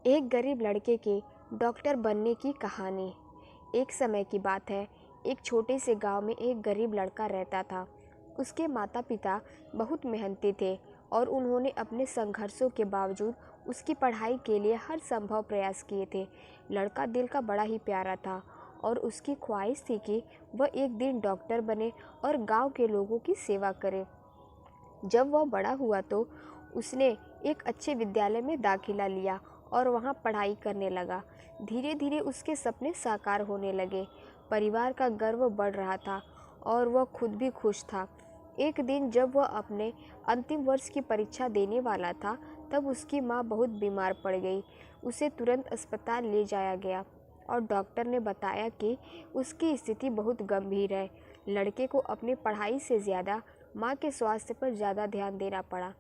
एक गरीब लड़के के डॉक्टर बनने की कहानी। एक समय की बात है, एक छोटे से गांव में एक गरीब लड़का रहता था। उसके माता पिता बहुत मेहनती थे और उन्होंने अपने संघर्षों के बावजूद उसकी पढ़ाई के लिए हर संभव प्रयास किए थे। लड़का दिल का बड़ा ही प्यारा था और उसकी ख्वाहिश थी कि वह एक दिन डॉक्टर बने और गांव के लोगों की सेवा करे। जब वह बड़ा हुआ तो उसने एक अच्छे विद्यालय में दाखिला लिया और वहाँ पढ़ाई करने लगा। धीरे धीरे उसके सपने साकार होने लगे। परिवार का गर्व बढ़ रहा था और वह खुद भी खुश था। एक दिन जब वह अपने अंतिम वर्ष की परीक्षा देने वाला था, तब उसकी माँ बहुत बीमार पड़ गई। उसे तुरंत अस्पताल ले जाया गया और डॉक्टर ने बताया कि उसकी स्थिति बहुत गंभीर है। लड़के को अपनी पढ़ाई से ज़्यादा माँ के स्वास्थ्य पर ज़्यादा ध्यान देना पड़ा।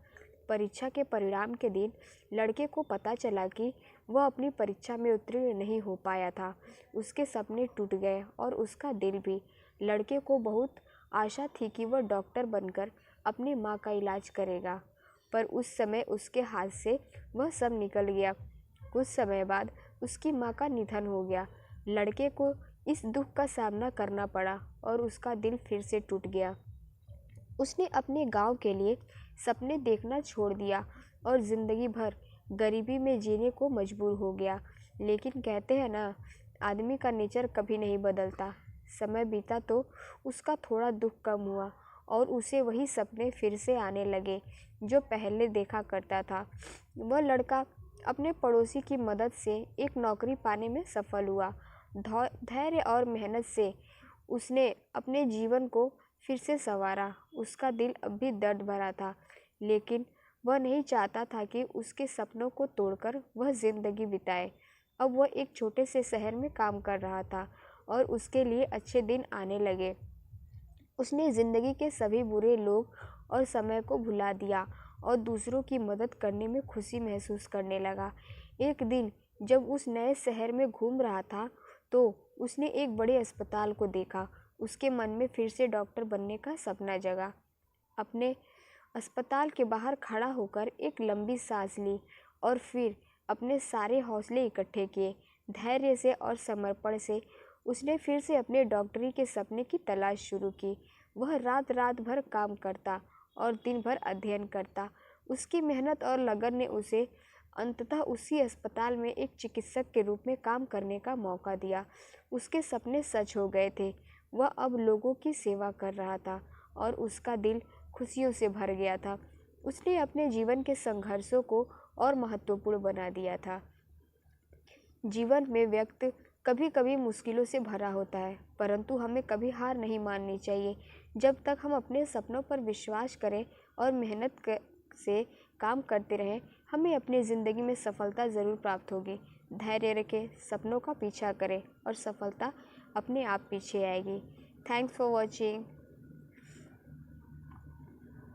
परीक्षा के परिणाम के दिन लड़के को पता चला कि वह अपनी परीक्षा में उत्तीर्ण नहीं हो पाया था। उसके सपने टूट गए और उसका दिल भी। लड़के को बहुत आशा थी कि वह डॉक्टर बनकर अपनी माँ का इलाज करेगा, पर उस समय उसके हाथ से वह सब निकल गया। कुछ समय बाद उसकी माँ का निधन हो गया। लड़के को इस दुख का सामना करना पड़ा और उसका दिल फिर से टूट गया। उसने अपने गांव के लिए सपने देखना छोड़ दिया और ज़िंदगी भर गरीबी में जीने को मजबूर हो गया। लेकिन कहते हैं ना, आदमी का नेचर कभी नहीं बदलता। समय बीता तो उसका थोड़ा दुख कम हुआ और उसे वही सपने फिर से आने लगे जो पहले देखा करता था। वह लड़का अपने पड़ोसी की मदद से एक नौकरी पाने में सफल हुआ। धैर्य और मेहनत से उसने अपने जीवन को फिर से संवारा। उसका दिल अब भी दर्द भरा था, लेकिन वह नहीं चाहता था कि उसके सपनों को तोड़कर वह जिंदगी बिताए। अब वह एक छोटे से शहर में काम कर रहा था और उसके लिए अच्छे दिन आने लगे। उसने ज़िंदगी के सभी बुरे लोग और समय को भुला दिया और दूसरों की मदद करने में खुशी महसूस करने लगा। एक दिन जब उस नए शहर में घूम रहा था, तो उसने एक बड़े अस्पताल को देखा। उसके मन में फिर से डॉक्टर बनने का सपना जगा। अपने अस्पताल के बाहर खड़ा होकर एक लंबी सांस ली और फिर अपने सारे हौसले इकट्ठे किए। धैर्य से और समर्पण से उसने फिर से अपने डॉक्टरी के सपने की तलाश शुरू की। वह रात रात भर काम करता और दिन भर अध्ययन करता। उसकी मेहनत और लगन ने उसे अंततः उसी अस्पताल में एक चिकित्सक के रूप में काम करने का मौका दिया। उसके सपने सच हो गए थे। वह अब लोगों की सेवा कर रहा था और उसका दिल खुशियों से भर गया था। उसने अपने जीवन के संघर्षों को और महत्वपूर्ण बना दिया था। जीवन में व्यक्ति कभी कभी मुश्किलों से भरा होता है, परंतु हमें कभी हार नहीं माननी चाहिए। जब तक हम अपने सपनों पर विश्वास करें और मेहनत से काम करते रहें, हमें अपनी ज़िंदगी में सफलता ज़रूर प्राप्त होगी। धैर्य रखें, सपनों का पीछा करें और सफलता अपने आप पीछे आएगी। Thanks for watching.